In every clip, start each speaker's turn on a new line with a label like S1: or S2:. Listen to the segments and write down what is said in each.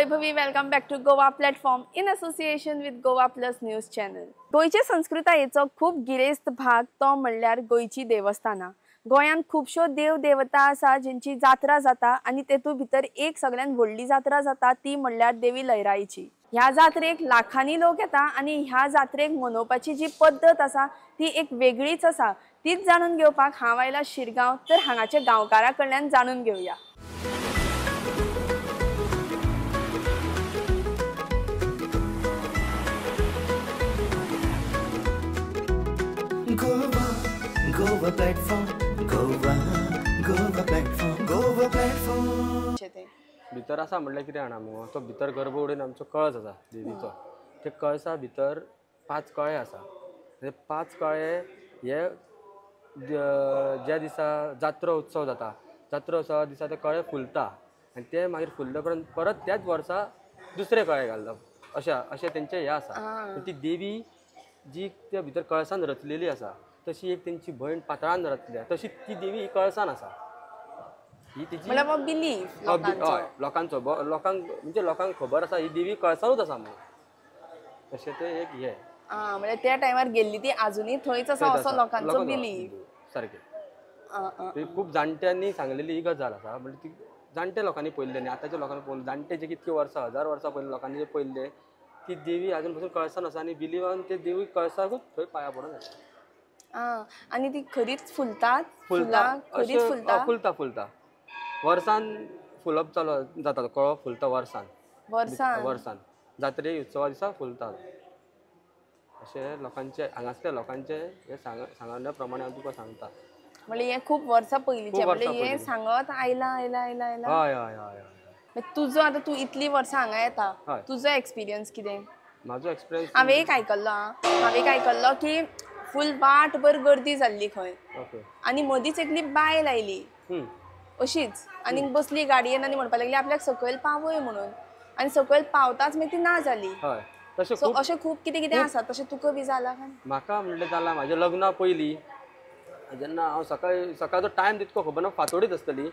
S1: Vaibhavi, welcome back to Goa platform in association with Goa plus news channel. गोयचे संस्कृतायेचो खूप गिरेस्त भाग तो म्हणल्यार गोयची देवस्थानां। गोंयान खूबश्यो देव देवता आसा जिंची जात्रा जाता आनी तेतूं भितर एक सगळ्यान व्हडली जात्रा जाता ती म्हणल्यार देवी लयराईची। ह्या जात्रेक लाखांनी लोक येता आनी ह्या जात्रेक मनोवपाची जी पद्धत आसा ती एक वेगळीच आसा। तीच जाणून घेवपाक हांव आयला शिरगांव, तर हांगाचे गांवकारां कडल्यान जाणून घेवया।
S2: Goa platform, Goa platform.
S3: भितर आसा म्हणल्यार कितें जाणा मुगो, तो भितर गर्भकुडीन आमचो कळस आसा देवीचो। ते कळसा भितर 5 कळे आसा। ते 5 कळे हे ज्या दिसा जात्रा उत्सव जाता, जात्रा उत्सवा दिसा ते कळे फुलता आनी ते मागीर फुलले उपरांत परत त्याच वर्सा दुसरे कळे घालता। अशें तेंचें हें आसा। ती देवी जी त्या भितर कळसान रचलेली आसा, तशी एक तेंची भयण पातळान रचल्या, तशी ती देवी ही कळसान आसा। ही तिची
S1: मतलब बिलीफ
S3: लोकांक म्हणजे लोकांक खबर आसा ही देवी कळसानूच आसा म्हणून। तशें ते एक हे
S1: म्हणजे त्या टायमार गेल्ली ती अजूनही थंयच आसा असो लोकांचो बिलीफ।
S3: सारकें। खूप जाणट्यांनी सांगलेली ही गजाल आसा। म्हणजे ती जाणट्या लोकांनी पयल्ले न्ही, आतांच्या लोकांनी पळोवन जाणटे जे कितके वर्सां 1000 वर्सां पयलीं लोकांनी जे पयल्ले ती देवी आजून पासून कळसान आसा आनी बिलिवान ते देवी कळसाकूच थंय पांयां पडून आसा।
S1: आनी ती खरीच फुलतात? खरीच
S3: फुलता वर्सान फुलप चालू जाता। कळो फुलता वर्सान जात्रे उत्सवा दिसा फुलता। अशें लोकांचे हांगासल्या लोकांचे हे सांगण्या प्रमाणे हांव तुका सांगता।
S1: म्हणजे हे खूप वर्सां पयलींचे, म्हणजे हे सांगत आयला। तुजो आतां तूं इतली वर्सां हांगा येता, तुजो एक्सपिरियन्स कितें?
S3: म्हाजो एक्सपिरियन्स
S1: हांवें एक आयकल्लो की फूल वाटभर गर्दी जाल्ली खंय आनी मदींच एकली बायल आयली अशीच आनी बसली गाडयेन आनी म्हणपाक लागली आपल्याक सकयल पावय म्हणून, आनी सकयल पावताच मागीर ती ना जाली। अशें खूब कितें आसा। तशें तुका बी जाला काय?
S3: म्हाका म्हणलें जाला म्हाज्या लग्ना पयलीं जेन्ना हांव सकाळचो टायम तितको खबर ना, फांतोडेच आसतली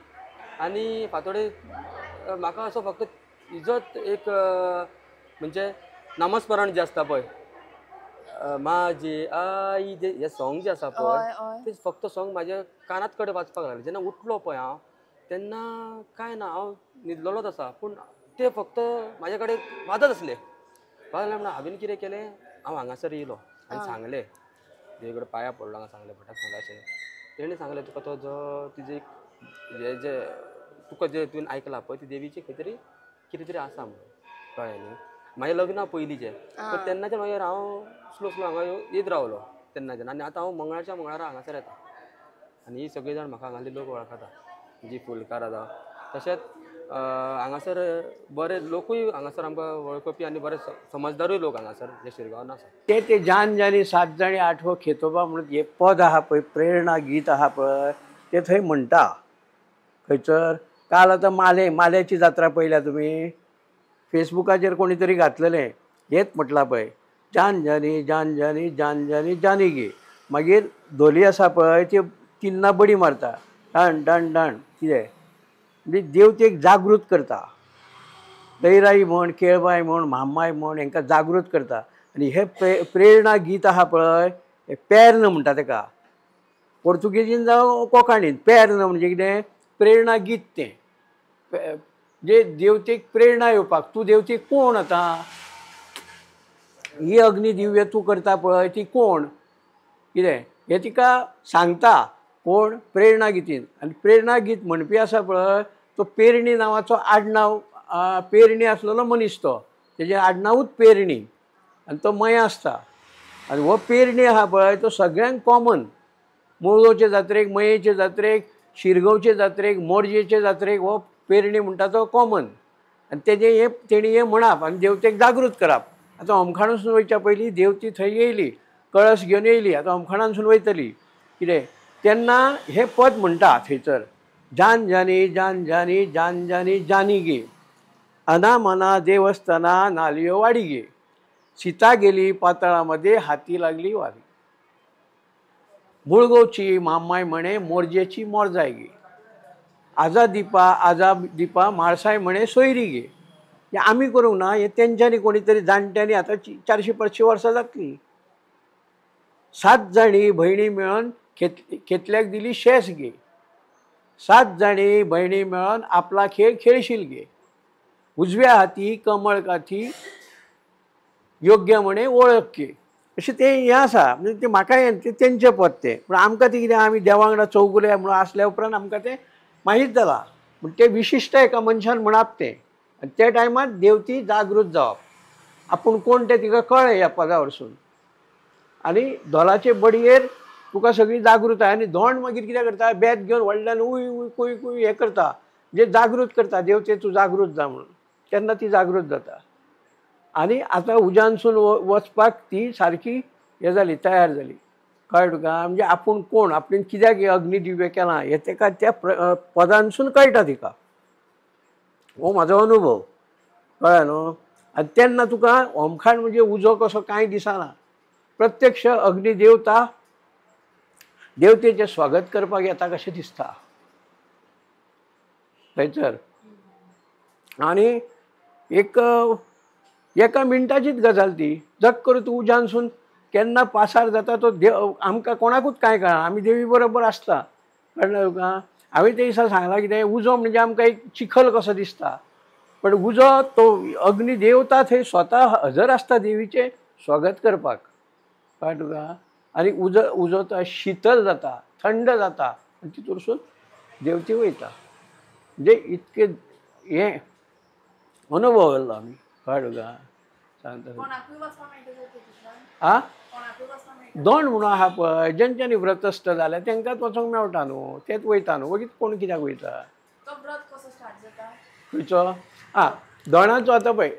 S3: आनी फांतोडेर म्हाका असो फक्त इजत एक म्हणजे नामस्मरण जें आसता पळय, माझी आई जे हे सॉंग जे आसा पळय, ते फक्त सॉंग म्हाज्या कानात कडेन वाजपाक लागले। जेन्ना उठलो पळय हांव तेन्ना कांय ना, हांव न्हिदलोच आसा पूण ते फक्त म्हाजे कडेन वाजत आसले म्हणून हांवें कितें केलें, हांव हांगासर येयलो आनी सांगलें देवी कडेन पांयां पडलो। हांगा सांगलें भटाक सांगलें तेणें सांगलें तुका तो जो तिजे हे जे तुका जे तुवें आयकलां पळय ती देवीची कितें तरी आसा म्हणून, कळ्ळें न्ही। म्हाजें लग्ना पयलींचें पण तेन्नाच्यान मागीर हांव स्लो हांगा येत रावलो तेन्नाच्यान आनी आतां हांव मंगळारा हांगासर येता आनी ही सगळीं जाण म्हाका हांगासली लोक वळखता जी फुलकार आसा। तशेंच हांगासर बरे लोकूय हांगासर आमकां वळखुपी आनी बरे समजदारूय लोक हांगासर जे शिरगांवान आसा।
S4: ते जान जानी 7 जाणी 8 हो खेतोबा म्हणून हे पद आहा पळय, प्रेरणा गीत आहा पळय, ते थंय म्हणटा खंयसर। काल आतां माल्याची जात्रा पळयल्या तुमी, फेसबुकाचेर कोणी तरी घातलेलें हेच म्हटलां पळय, जान जानी जानी गे। मागीर धोली आसा पळय ती तिन्ना बडी मारता, डण डण डण कितें म्हणजे देव ते जागृत करता। लयराई म्हण, केळबाई म्हण, म्हामाय म्हण हांकां जागृत करता। आनी हे प्रेरणा गीत आहा पळय हे पेर्ण म्हणटा तेका, पोर्तुगेजीन जावं कोंकणीन। पेर्ण म्हणजे कितें, प्रेरणा गीत तें जे देवतेक प्रेरणा येवपाक। तूं देवतेक कोण आतां, ही अग्नी दिव्य तूं करता पळय ती कोण, कितें हें तिका सांगता कोण, प्रेरणा गितीन। आनी प्रेरणा गीत म्हणपी आसा पळय तो पेरणी नांवाचो आडनांव, पेरणी आसलेलो मनीस तो, तेजें आडनांवूच पेरणी आनी तो मया आसता। आनी हो पेरणी आहा पळय तो सगळ्यांक कॉमन। मुळगांवचे जात्रेक, मयेचे जात्रेक, शिरगांवचे जात्रेक, मोरजेचे जात्रेक हो पेरणी म्हणटा तो कॉमन। आनी तेणी हें म्हणप आनी देवतेक जागृत करप। आतां होमखाणासून वयच्या पयलीं देवती थंय येयली, कळस घेवन येयली, आतां होमखाणासून वयतली कितें, तेन्ना हें पद म्हणटा थंयसर, जान जानी जानी गे, अनामना देवस्थाना नालियो वाडी गे, सीता गेली पाताळामध्ये हाती लागली वाली, मुळगांवची मामाय म्हणे मोरजेची मोरजाय गे, आजा दिपा माळसाय म्हणे सोयरी गे, हे आमी करूंक ना, हे तेंच्यांनी कोणी तरी जाणट्यांनी आतां 400-500 वर्सां जातलीं. 7 जाणी भयणी मेळोन खेतल्याक दिली शेस घे. 7 जाणी भयणी मेळोन आपला खेळ खेळशील घे. उजव्या हाती कमळ काठी योग्य म्हणे ओळख घे. अशें तें हें आसा. म्हणजे ते म्हाका ते तेंचें पद तें. पूण आमकां तें कितें आमी देवा वांगडा चौगुले म्हणून आसल्या उपरांत आमकां तें माहीत जालां. पूण तें विशिश्ट एका मनशान म्हणप तें. आनी त्या टायमार देवती जागृत जावप. आपूण कोण तें तिका कळ्ळें ह्या पदा वरसून. आनी धोलाचे बडयेर तुका सगळी जागृताय. आनी धोंड मागीर कितें करता, बेत घेवन व्हडल्यान उय उय कुय कुय हें करता, म्हणजे जागृत करता, देवते तूं जागृत जा म्हणून. तेन्ना ती जागृत जाता. आनी आतां उज्यानसून वचपाक ती सारकी हें जाली, तयार जाली. कळ्ळें तुका. म्हणजे आपूण कोण, आपणें कित्याक हें अग्निदिव्य केलां हें तेका त्या पदांसून कळटा तिका. हो म्हाजो अनुभव. कळ्ळें न्हू. आनी तेन्ना तुका होमखाण म्हणजे उजो कसो कांय दिसना. प्रत्यक्ष अग्निदेवता देवतेचें स्वागत करपाक येता कशें दिसता थंयसर. आनी एका मिनटाचीच गजाल ती. जग करून तूं उज्यानसून केन्ना पासार जाता तो देव आमकां कोणाकूच कांय कळना. आमी देवी बरोबर आसता. कळ्ळें तुका. हांवें ते दिसा सांगलां कितें, उजो म्हणजे आमकां एक चिखल कसो दिसता. पण उजो तो अग्निदेवता थंय स्वता हजर आसता देवीचें स्वागत करपाक. कळ्ळें तुका. आनी उजो तो शितल जाता, थंड जाता. आनी तितूरसून देवती वयता. म्हणजे इतके हें अनुभव जाल्लो आमी. कळ्ळें तुका. सांगता आ दोंड म्हणून आहा पळय, जेंच्यांनी व्रतस्थ जाल्या तेंकांच वचोंक मेवटा न्हू. तेच वयता न्हू. वगीच कोण कित्याक वयता. खंयचो दोणाचो आतां पळय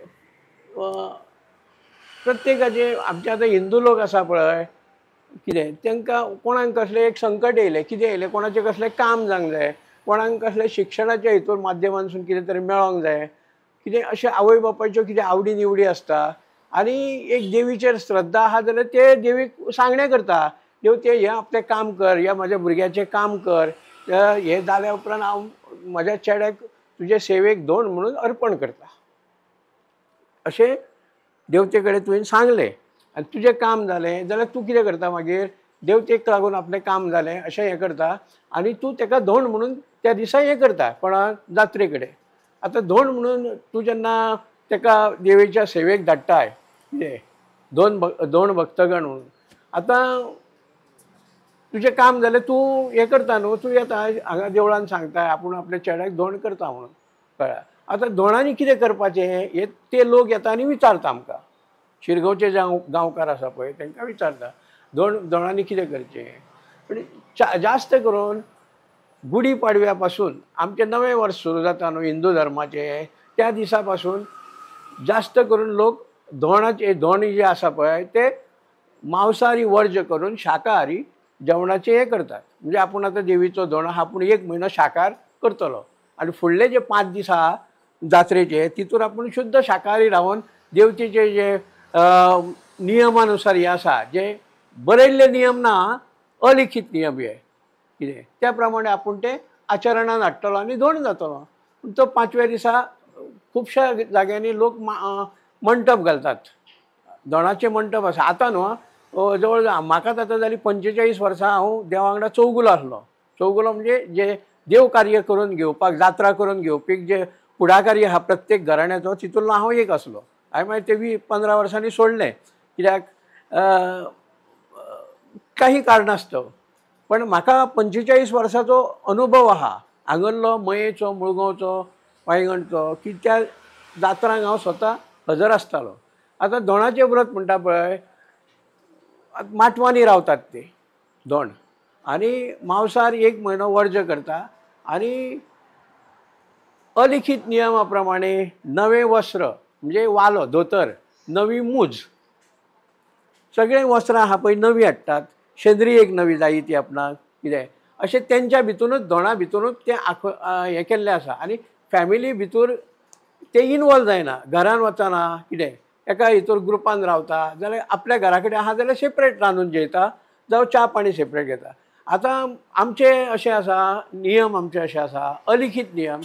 S4: प्रत्येकाचे आमचे आतां हिंदू लोक आसा पळय कितें तेंकां कोणाक कसलें एक संकट येयलें, कितें येयलें, कोणाचें कसलें काम जावंक जाय, कोणाक कसलें शिक्षणाच्या हितून माध्यमांतसून कितें तरी मेळोंक जाय, कितें अशें आवय बापायच्यो कितें आवडी निवडी आसता. आनी एक देवीचेर श्रद्धा आहा जाल्यार ते देवीक सांगणें करता, देवते हें आपलें काम कर, ह्या म्हाज्या भुरग्याचें काम कर, हें जाल्या उपरांत हांव म्हाज्या चेड्याक तुजे सेवेक दोण म्हणून अर्पण करता. अशें देवते कडेन तुवें सांगलें आनी तुजें काम जालें जाल्यार तूं कितें करता मागीर देवतेक लागून आपलें काम जालें अशें हें करता. आनी तूं तेका धोंड म्हणून त्या दिसा हें करता कोणाक जात्रे कडेन. आतां धोंड म्हणून तूं जेन्ना तेका देवीच्या सेवेक धाडटाय कितें दोन भक्तगण म्हणून, आतां तुजें काम जालें तूं हें करता न्हू, तूं येता हांगा देवळान सांगता आपूण आपल्या चेड्याक धोंड करता म्हणून. कळ्ळें. आतां धोंडांनी कितें करपाचें हे ते लोक येता आनी विचारता आमकां. शिरगांवचे गांवकार आसा पळय तांकां विचारता धोंडांनी कितें करचें. पूण जास्त करून गुडी पाडव्या पासून आमचें नवें वर्स सुरू जाता न्हू हिंदू धर्माचें, त्या दिसा पासून जास्त करून लोक धोंड जे आसा पळय ते मांसाहारी वर्ज करून शाकाहारी जेवणाचें हें करतात. म्हणजे आपूण आतां देवीचो धोंड आहा पूण 1 म्हयनो शाकाहार करतलो आनी फुडले जे 5 दीस आहा जात्रेचे तितून आपूण शुद्ध शाकाहारी रावन देवतेचे जे नियमानुसार हे आसा, जे बरयल्ले नियम ना, अलिखीत नियम हे कितें त्या प्रमाणे आपूण ते आचरणान हाडटलो आनी धोंड जातलो. पूण तो 5व्या दिसा खुबश्या जाग्यांनी लोक मंटप घालतात. धोंडाचे मंटप आसा. आतां न्हू जवळ म्हाकाच आतां जाली 45 वर्सां हांव देवा वांगडा चौगुलो आसलो. चौगुलो म्हणजे जे देव कार्य करून घेवपाक, जात्रा करून घेवपी जे फुडाकारी आहा प्रत्येक घराण्याचो तितूंतलो हांव एक आसलो. हांवें मागीर ते 15 वर्सांनी सोडलें कित्याक काही कारणास्तव. पण म्हाका 45 वर्साचो अनुभव आहा हांगरलो मयेचो, मुळगांवचो, वांयगणचो, की त्या जात्रांक हांव स्वता हजर आसतालो. आतां धोंडाचें व्रत म्हणटा पळय माटवांनी रावतात ते धोंड आनी मांसाहार 1 म्हयनो वर्ज करता आनी अलिखीत नियमा प्रमाणे नवें वस्त्र म्हणजे वालो धोतर, नवी मूज, सगळे वस्त्रां आहा पळय नवी हाडटात. शेंद्री एक नवी जायी ती आपणाक कितें अशें तेंच्या भितूनच धोंडा भितूनच तें हें केल्लें आसा. आनी फॅमिली भितर ते इनवॉल्व जायना. घरान वचना कितें एका हितूर ग्रुपान रावता जाल्यार आपल्या घरा कडेन आहा जाल्यार सेपरेट रांदून जेयता जावं च्या पाणी सेपरेट घेता. आतां आमचे अशें आसा नियम, आमचे अशें आसा अलिखीत नियम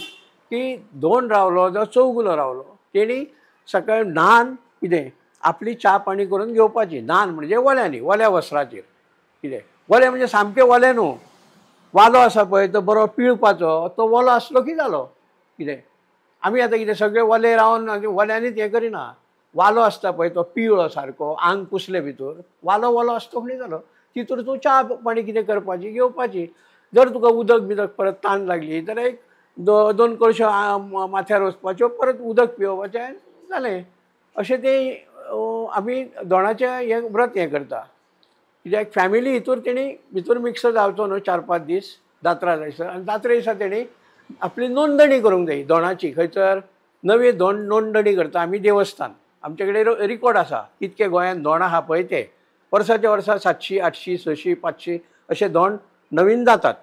S4: की धोंड रावलो जावं चौगुलो रावलो तेणी सकाळी न्हान कितें आपली च्या पाणी करून घेवपाची. न्हान म्हणजे वल्यांनी, वल्या वस्त्राचेर कितें वलें म्हणजे सामकें वलें न्हू. वालो आसा पळय तो बरो पिळपाचो, तो वलो आसलो की जालो. कितें आमी आतां कितें सगळे वले रावन वल्यांनीच हें करिना. वालो आसता पळय तो पिवळो सारको, आंग पुसले भितर, वालो वलो आसतो म्हणून जालो. तितूर तूं च्या पाणी कितें करपाची घेवपाची. जर तुका उदक बिदक परत ताण लागली जाल्यार एक 2 कळश्यो माथ्यार वचपाच्यो, परत उदक पिवपाचें, जालें. अशें तें आमी दोणाचें हें व्रत हें करता. कित्याक फॅमिली हितूर तेणी भितर मिक्स जावचो न्हू 4-5 दीस जात्रा जायसर. आनी जात्रे दिसा तेणी आपली नोंदणी करूंक जाय दोणाची. खंयसर नवी नोंदणी करता आमी देवस्थान. आमचे कडेन रिकॉर्ड आसा कितके गोंयांत दोण आहा पळय ते. वर्साच्या वर्सा 700, 800, 600, 500 अशे दोण नवीन जातात.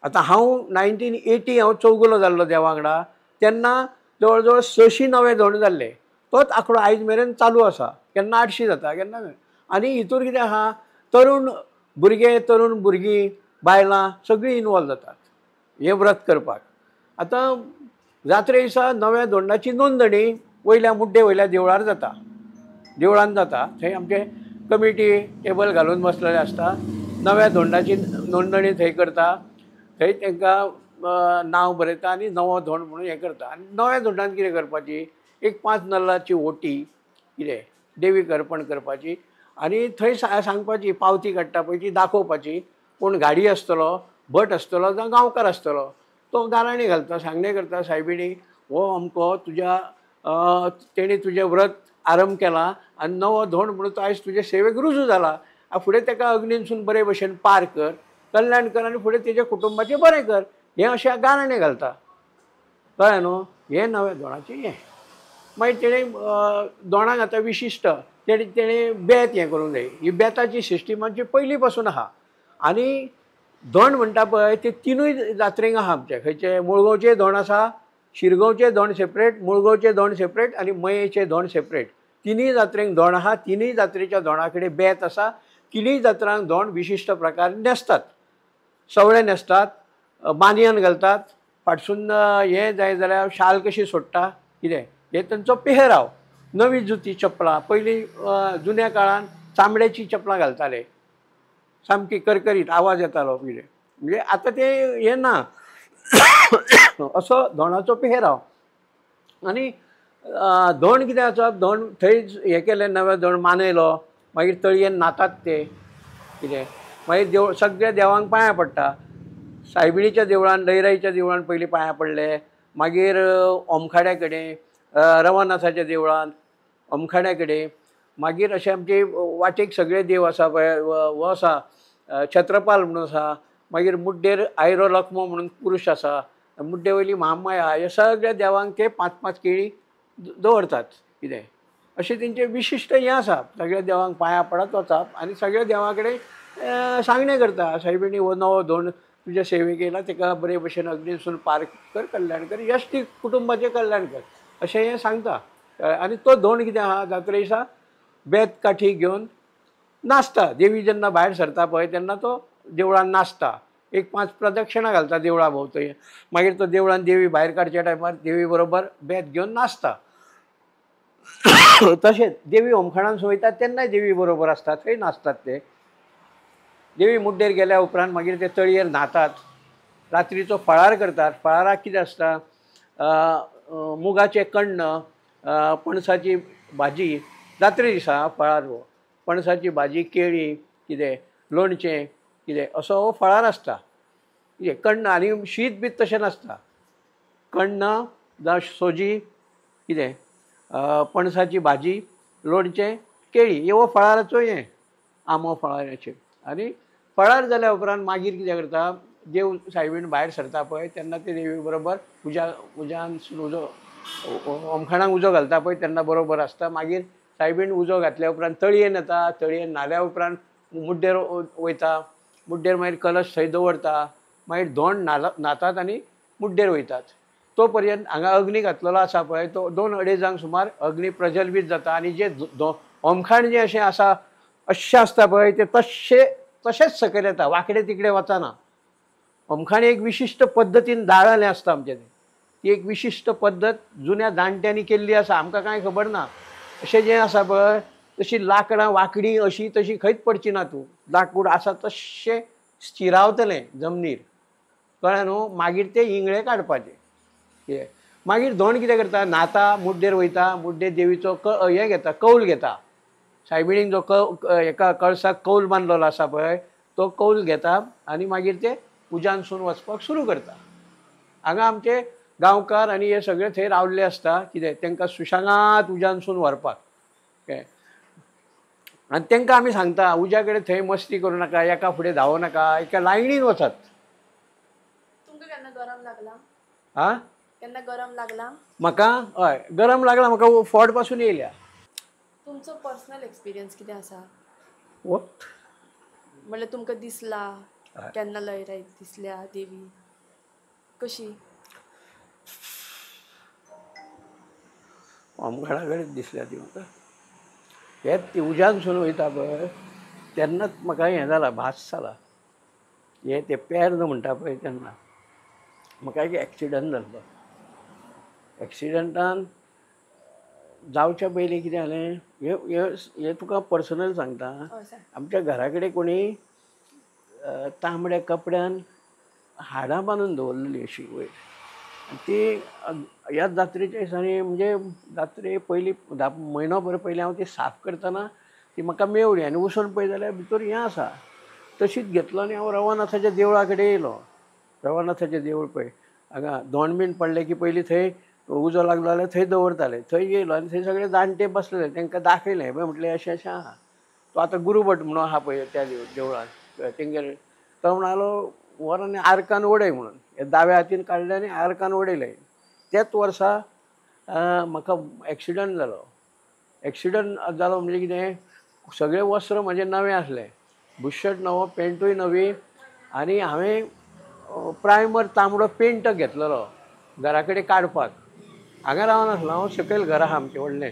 S4: आतां हांव 1980 हांव चौगुलो जाल्लो देवा वांगडा, तेन्ना जवळ जवळ 600 नवे दोण जाल्ले. तोच आंकडो आयज मेरेन चालू आसा. केन्ना 800 जाता केन्ना. आनी हितूर कितें आहा, तरूण भुरगे, तरूण भुरगीं, बायलां सगळीं इनवॉल्व जातात हें व्रत करपाक. आतां जात्रे दिसा नव्या दोंडाची नोंदणी वयल्या मुड्डे वयल्या देवळार जाता. देवळान जाता थंय आमचे कमिटी टेबल घालून बसलेले आसता. नव्या दोंडाची नोंदणी थंय करता. थंय तांकां नांव बरयता आनी नवो धोंड म्हणून हें करता. आनी नव्या धोंडान कितें करपाची, एक 5 नाल्लाची ओटी कितें देवीक अर्पण करपाची. आनी थंय सांगपाची, पावती काडटा पळय ती दाखोवपाची. कोण गाडी आसतलो, भट आसतलो जावं गांवकार आसतलो, तो गाराणी घालता, सांगणे करता, सायबिणी हो अमको तुज्या तेणी तुजें व्रत आरंभ केला आनी नवो धोंड म्हणून तो आयज तुजे सेवेक रुजू जाला. फुडें ताका अग्नीनसून बरे भशेन पार कर, कल्याण कर आनी फुडें तेज्या कुटुंबाचें बरें कर. हें अशें गाराणें घालता. कळ्ळें न्हू. हें नव्या दोणाचें हें. मागीर तेणें दोणाक आतां विशिश्ट तेणें बेत हें करूंक जाय. ही बेताची सिस्टीम आमची पयलीं पासून आहा. आनी धोंड म्हणटा पळय ते 3 जात्रेक आहा आमचे. खंयचे मुळगांवचें धोंड आसा, शिरगांवचें धोंड सेपरेट, मुळगांवचें धोंड सेपरेट आनी मयेचें धोंड सेपरेट. 3 जात्रेक धोंड आहा. 3 जात्रेच्या धोंडा कडेन बेत आसा. 3 जात्रांक धोंड विशिश्ट प्रकार न्हेसतात. सवळे न्हेसतात, बानयन घालतात, फाटसून हें जाय जाल्यार शाल कशी सोडटा कितें हे तांचो पेहराव. नवी जुती चपलां, पयलीं जुन्या काळान चामड्याची चपलां घालताले, सामकी करकरीत आवाज येतालो कितें. म्हणजे आतां तें हें ना. असो धोंडाचो पेहराव. आनी धोंड कितें आसप, धोंड थंय हें केलें, नवे धोंड मानयलो, मागीर तळयेन नातात ते कितें. मागीर देव सगळ्या देवांक पांयां पडटा. सायबिणीच्या देवळान, लयराईच्या देवळान पयलीं पांयां पडले. मागीर ओमखाड्या कडेन, रवनाथाच्या देवळान, ओमखाड्या कडेन. मागीर अशें आमचे वाटेक सगळे देव आसा पळय, हो आसा छत्रपाल म्हणून आसा. मागीर मुड्डेर आयरो लक्ष्मो म्हणून पुरुश आसा. मुड्डे वयली महामाया. ह्या सगळ्या देवांक ते 5-5 केळी दवरतात कितें. अशें तेंचें विशिश्ट हें आसा. सगळ्या देवांक पांयां पडत वचप आनी सगळ्या देवा कडेन सांगणें करता, सायबिणी हो नवो धोंड तुज्या सेवेक येयला, ताका बरे भशेन अग्नीसून पार कर, कल्याण कर, यश ती कुटुंबाचें कल्याण कर, अशें हें सांगता. आनी तो धोंड कितें आहा, जात्रे दिसा बेत काठी घेवन नाचता. देवी जेन्ना भायर सरता पळय तेन्ना तो देवळान नाचता. एक 5 प्रदक्षिणां घालता देवळा भोंवतणी. मागीर तो देवळान देवी भायर काडच्या टायमार देवी बरोबर बेत घेवन नाचता. तशेंच देवी होमखणान वयतात तेन्नाय देवी बरोबर आसतात, थंय नाचतात ते. देवी मुड्डेर गेल्या उपरांत मागीर ते तळयेर न्हातात. रात्रीचो फळार करतात. फळाराक कितें आसता, मुगाचें कण्ण, पणसाची भाजी. जात्रे दिसा फळार हो पणसाची भाजी, केळी कितें, लोणचें कितें असो हो फळार आसता. कितें कण्ण आनी शीत बीत तशें नासता. कण्ण जावं सोजी कितें, पणसाची भाजी, लोणचें, केळी ह्यो फळाराचो हें आंबो फळाराचें. आनी फळार जाल्या उपरांत मागीर कितें करता, देव सायबीण भायर सरता पळय तेन्ना ते देवी बरोबर उज्यान उजो होमखणाक उजो घालता पळय तेन्ना बरोबर आसता. मागीर सायबीण उजो घातल्या उपरांत तळयेन येता. तळयेन न्हाल्या उपरांत मुड्डेर वयता. मुड्डेर मागीर कलश थंय दवरता. मागीर धोंड न्हातात आनी मुड्डेर वयतात. तो पर्यंत हांगा अग्नी घातलेलो आसा पळय तो 2-2.5 सुमार अग्नी प्रज्वलीत जाता. आनी जे होमखाण जें अशें आसा, अशें आसता पळय ते तशेंच सकयल येता, वांकडे तिकडे वचना. होमखाण एक विशिश्ट पद्दतीन दाळलें आसता आमचें तें. ती एक विशिश्ट पद्दत जुन्या जाणट्यांनी केल्ली आसा, आमकां कांय खबर ना. अशें जें आसा पळय तशी लांकडां वांकडी अशी तशी खंयच पडची ना. तूं लांकूड आसा तशें स्थिरावतलें जमनीर, कळ्ळें न्हू. मागीर ते इंगळे काडपाचे. मागीर धोंड कितें करता, न्हाता, मुड्डेर वयता, मुड्डेर देवीचो हें घेता, कौल घेता. सायबिणीन जो एका कळसाक कौल बांदलेलो आसा पळय तो कौल घेता आनी मागीर ते उज्यानसून वचपाक सुरू करता. हांगा आमचे गांवकार आनी हे सगळे थंय रावल्ले आसता. कितें तांकां सुशेगाद उज्यानसून व्हरपाक. कळ्ळें. आनी तांकां आमी सांगता उज्या कडेन थंय मस्ती करूं नाका, एका फुडें धांवो नाका, एका लायनीन वचात.
S1: तुमकां केन्ना गरम लागला?
S4: आं
S1: केन्ना गरम लागला?
S4: म्हाका हय गरम लागला. म्हाका फोड पासून येयल्या.
S1: तुमचो पर्सनल एक्सपिरियन्स कितें आसा?
S4: वत
S1: म्हणल्यार तुमकां दिसला केन्ना लयराईत दिसल्या देवी कशी?
S4: आमगडा कडेन दिसल्या ती म्हाका. हेच ती उज्यानसून वयता पळय तेन्नाच म्हाका हें जाला, भास जाला. हे ते पेर्न म्हणटा पळय तेन्ना म्हाका एक एक्सिडंट जाल्लो. एक्सिडंटान जावच्या पयलीं कितें जालें, हे तुका पर्सनल सांगता. आमच्या घरा कडेन कोणी तांबड्या कपड्यान हाडां बांदून दवरलेली अशी वयर. ती ह्या जात्रेच्या दिसांनी म्हणजे जात्रे पयलीं म्हयनो भर पयलीं हांव ती साफ करतना ती म्हाका मेवली आनी वचून पळय जाल्यार भितर हें आसा. तशीच घेतलो आनी हांव रवनाथाच्या देवळा कडेन येयलो. रवनाथाचें देवूळ पळय हांगा धोंड बीन पडलें की पयलीं थंय उजो लागलो जाल्यार थंय दवरताले. थंय येयलो आनी थंय सगळे जाणटे बसलेले. तांकां दाखयलें पळय म्हटलें अशें अशें आहा. तो आतां गुरुभट म्हणून आहा पळय त्या देवळान तेंगेर. तो म्हणालो व्हर आनी आर्कान उडय म्हणून. हे दाव्या हातीन काडलें आनी आर्कान उडयलें. त्याच वर्सा म्हाका एक्सिडंट जालो. एक्सिडंट जालो म्हणजे कितें, सगळे वस्त्र म्हजे नवे आसले. बुशर्ट नवो, पेंटूय नवी आनी हांवें प्रायमर तांबडो पेंट घेतलेलो घरा कडेन काडपाक. हांगा रावनासलो हांव, सकयल घर आहा आमचें व्हडलें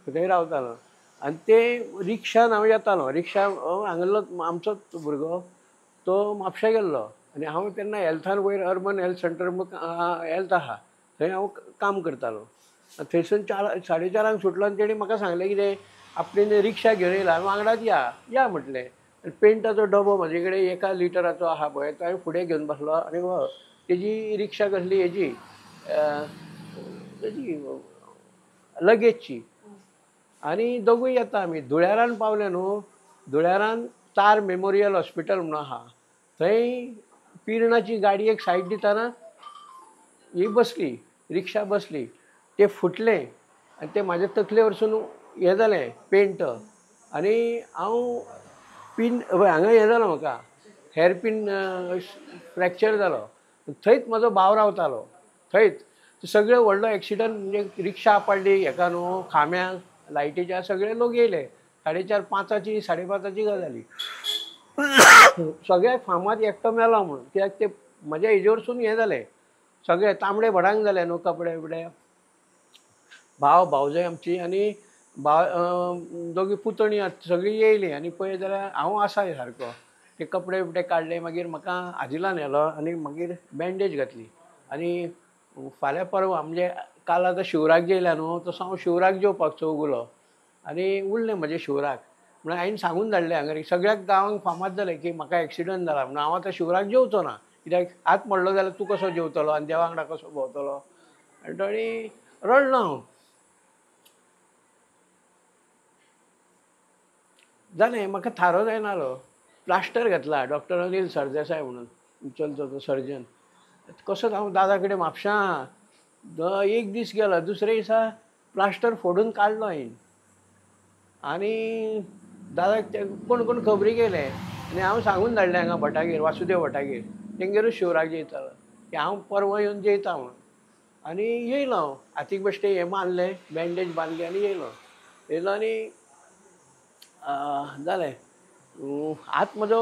S4: थंय रावतालो. आनी ते रिक्षान हांव येतालो. रिक्षा हांगलो आमचोच भुरगो तो म्हापशा गेल्लो आनी हांव तेन्ना हेल्थान वयर अर्बन हेल्थ सेंटर हेल्थ आहा थंय हांव काम करतालो. थंयसून 4:30 सुटलो आनी तेणी म्हाका सांगलें कितें आपणें रिक्षा घेवन येयला, हांवें वांगडाच या म्हटलें. पेंटाचो डबो म्हाजे कडेन 1 लिटराचो आहा पळय तो हांवें फुडें घेवन बसलो आनी तेजी रिक्षा कसली हेजी लगेजची. आनी दोगूय येता आमी. धुळ्यारान पावले न्हू. धुळ्यारान तार मेमोरियल हॉस्पिटल म्हणून आहा थंय पिरणाची गाडी एक सायड दिताना ही बसली, रिक्षा बसली. ते फुटलें आनी ते म्हाजे तकले वरसून हें जालें पेंट आनी हांव पीन हांगा हें जालो म्हाका हेअर पीन फ्रॅक्चर जालो. थंयच म्हाजो भाव रावतालो थंयच. सगळे व्हडलो एक्सिडंट म्हणजे रिक्षा आपडली हेका न्हू खांब्यांक लायटीच्या सगळे लोक येयले. 4:30 5ची 5:30ची गजाली. सगळ्याक फामाद एकटो मेलो म्हणून. कित्याक ते म्हाज्या हेजे वरसून हें जालें सगळे तांबडे भडांग जाले न्हू कपडे बिडे. भाव भावजय आमची आनी दोगी पुतणी सगळीं येयलीं आनी पळय जाल्यार हांव आसा सारको. ते कपडे बिपडे काडले. मागीर म्हाका आजिलान व्हेलो आनी मागीर बँडेज घातली. आनी फाल्यां परवां म्हणजे काल आतां शिवराक जेयल्या न्हू तसो हांव शिवराक जेवपाक चौगुलो आनी उरलें म्हाजें शिवराक. म्हणून हांवें सांगून धाडलें हांगा सगळ्याक गांवांक फामाद जालें की म्हाका एक्सिडंट जाला म्हणून. हांव आतां शिवराक जेवचो ना कित्याक हात मोडलो जाल्यार तूं कसो जेवतलो आनी देवा वांगडा कसो भोंवतलो. आनी थोडी रडलो हांव. जालें म्हाका थारो जायनालो. प्लास्टर घातला डॉक्टर अनिल सरदेसाय म्हणून चलतो तो सर्जन. कसो हांव दादा कडेन म्हापशां एक दीस गेलो. दुसरे दिसा प्लास्टर फोडून काडलो हांवें आनी दादाक ते कोण कोण खबरी गेले आनी हांव सांगून धाडलें हांगा भटागेर वासुदेव भटागेर तेंगेरूच शिवराक जेयतालो की हांव परवां येवन जेयता म्हणून. आनी येयलो हांव. हातीक बेश्टे हें बांदलें बँडेज बांदली आनी येयलो आनी जालें. हात म्हजो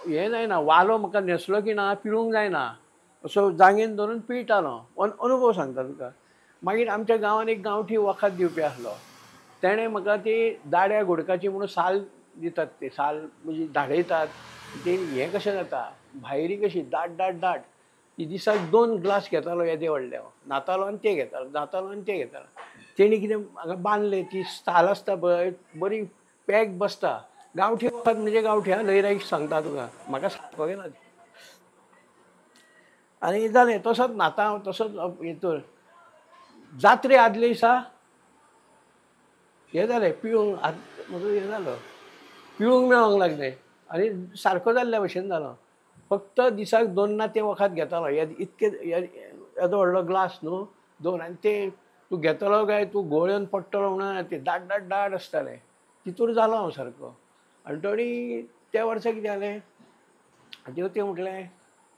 S4: हें जायना वालो म्हाका न्हेसलो की ना पिळूंक जायना असो जांगेन धरून पिळटालो. अनुभव सांगता तुका. मागीर आमच्या गांवांत एक गांवठी वखद दिवपी आसलो. तेणें म्हाका ती दाड्या घोडकाची म्हणून साल दितात. ते साल म्हणजे धाडयतात ते हें कशें जाता भायरी कशी दाट दाट दाट की दिसाक 2 ग्लास घेतालो येदे व्हडले न्हातालो आनी ते घेतालो न्हातालो आनी ते घेतालो. तेणी कितें हांगा बांदले ती स्टाल आसता पळय बरी पॅक बसता. गांवठी वखद म्हणजे गांवठी लयराईक सांगता तुका म्हाका सारको गेला. आनी जालें तसोच न्हाता हांव तसोच हितूर जात्रे आदले दिसा हें जालें पिवूंक म्हजो हें जालो पिवूंक मेळोंक लागलें आनी सारको जाल्ल्या भशेन जालो. फक्त दिसाक 2 तें वखद घेतालो इतके येदो व्हडलो ग्लास न्हू 2 आनी ते तूं घेतलो काय तूं घोळ्योन पडटलो म्हणून ते दाट दाट दाट आसताले तितूर जालो हांव सारको. आनी थोडी त्या वर्सा कितें जालें देवते म्हटलें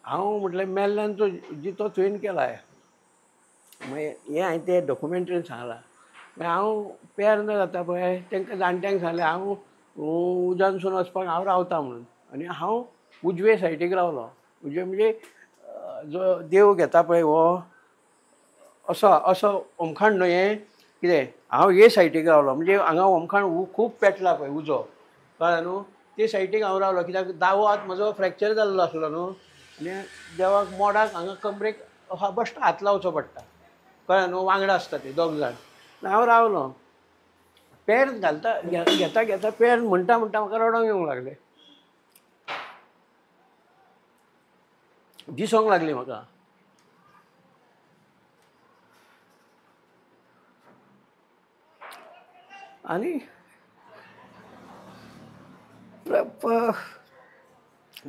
S4: हांव म्हटलें मेल्ल्यान तो जितो तुवें केलाय मागीर हें हांवें ते डॉक्युमेंट्रीन सांगलां. मागीर हांव पेर्न जाता पळय तांकां जाणट्यांक सांगलें हांव उजानसून वचपाक हांव रावता म्हणून. आनी हांव उजवे सायडीक रावलो. उजवे म्हणजे जो देव घेता पळय हो असो असो होमखंड न्हू हें कितें हांव हे सायडीक रावलो म्हणजे हांगा होमखंड खूब पेटला पळय उजो कळ्ळें न्हू. ते सायडीक हांव रावलो कित्याक दावो हात म्हजो फ्रॅक्चर जाल्लो आसलो न्हू आनी देवाक मोडाक हांगा कमरेक बश्ट हात लावचो पडटा कळ्ळें न्हू. वांगडा आसता ते 2 जाण. हांव रावलो पेर्न घालता घेता घेता पेर्न म्हणटा म्हणटा म्हाका रडोंक येवंक लागलें. दिसोंक लागली म्हाका. आनी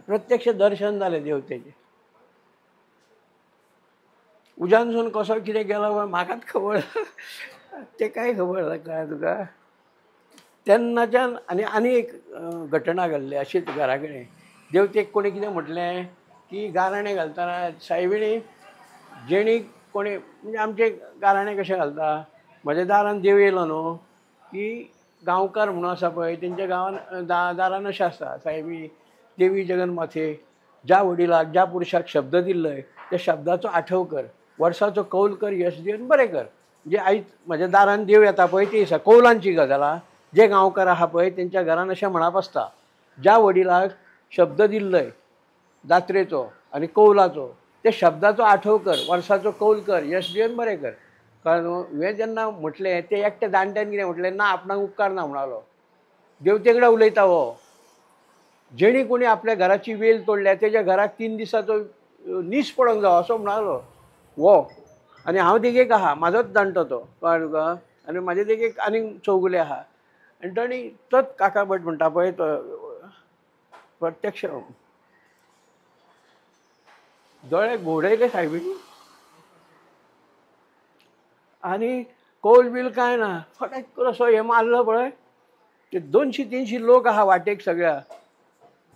S4: प्रत्यक्ष दर्शन जालें देवतेचें. उजानसून कसो कितें गेलो म्हाकाच खबर ते कांय खबर ना कळ्ळें तुका. तेन्नाच्यान आनी एक घटना घडली अशीच घरा कडेन. देवतेक कोणी कितें म्हटलें की गाराणें घालतना सायबिणी जेणी कोणी म्हणजे आमचे गाराणें कशें घालता म्हज्या दारान देव येयलो न्हू की गांवकार म्हणून आसा पळय तेंच्या गांवान दारान अशें आसता सायबी देवी जगन्माथे ज्या वडिलाक ज्या पुरुशाक शब्द दिल्लोय त्या शब्दाचो आठव कर वर्साचो कौल कर यश दिवन बरें कर. म्हणजे आयज म्हज्या दारान देव येता पळय ती आसा कौलांची गजालां जे गांवकार आहा पळय तेंच्या घरान अशें म्हणप आसता ज्या वडिलाक शब्द दिल्लोय जात्रेचो आनी कौलाचो त्या शब्दाचो आठव कर वर्साचो कौल कर यश दिवन बरें कर. कळ्ळें न्हू. हे जेन्ना म्हटलें ते एकट्या जाणट्यान कितें म्हटलें ना आपणाक उपकार ना म्हणालो. देवते कडेन उलयता हो जेणी कोणी आपल्या घराची वेल तोडल्या तेज्या घराक 3 दिसाचो नीस पडोंक जावो असो म्हणालो वो. आनी हांव देगेक आहा म्हाजोच जाणटो तो कळ्ळें तुका. आनी म्हाजे देगेक आनीक चौगुले आहा. आनी ताणी तोच काका भट म्हणटा पळय तो प्रत्यक्ष दोळे घोडयले सायबिणी आनी कौल बील कांय ना फटक असो हे मारलो पळय ते 200-300 लोक आहा वाटेक सगळ्या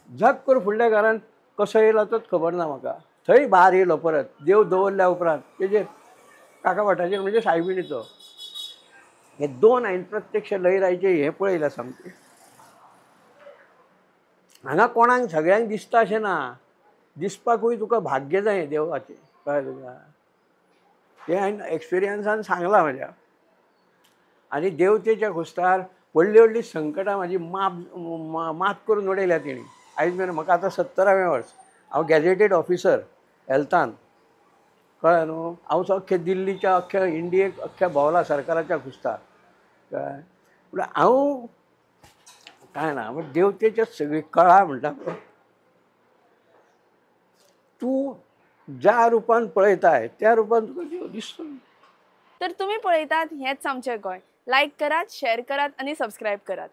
S4: झक करून फुडल्या घरान कसो येयलो तोच खबर ना म्हाका. थंय भायर येयलो परत देव दवरल्या उपरांत तेजेर काका भटाचेर म्हणजे सायबिणीचो. हे 2 हांवें प्रत्यक्ष लयराईचे हे पळयल्या सामके. हांगा कोणाक सगळ्यांक दिसता अशें ना दिसपाकूय तुका भाग्य जाय देवाचें कळ्ळें तुका. तें हांवें एक्सपिरियन्सान सांगलां म्हाज्या. आनी देवतेच्या घुस्तार व्हडलीं व्हडलीं संकटां म्हाजी मात करून उडयल्या तेणी. आयज मेरेन म्हाका आतां 70वें वर्स हांव गॅजेटेड ऑफिसर हेल्थान कळ्ळें न्हू. हांव अख्ख्या दिल्लीच्या अख्ख्या इंडियेक अख्ख्या भोंवला सरकाराच्या घुस्तार कळ्ळें. पूण हांव कांय ना पूण देवतेच्या सगळी कळा म्हणटा पळय तूं ज्या रुपान पळयताय त्या रुपान तुका देव दिसतो.
S1: तर तुम्ही पळयतात हेच आमचें गोंय. लायक करात, शेअर करात आणि सबस्क्राईब करात.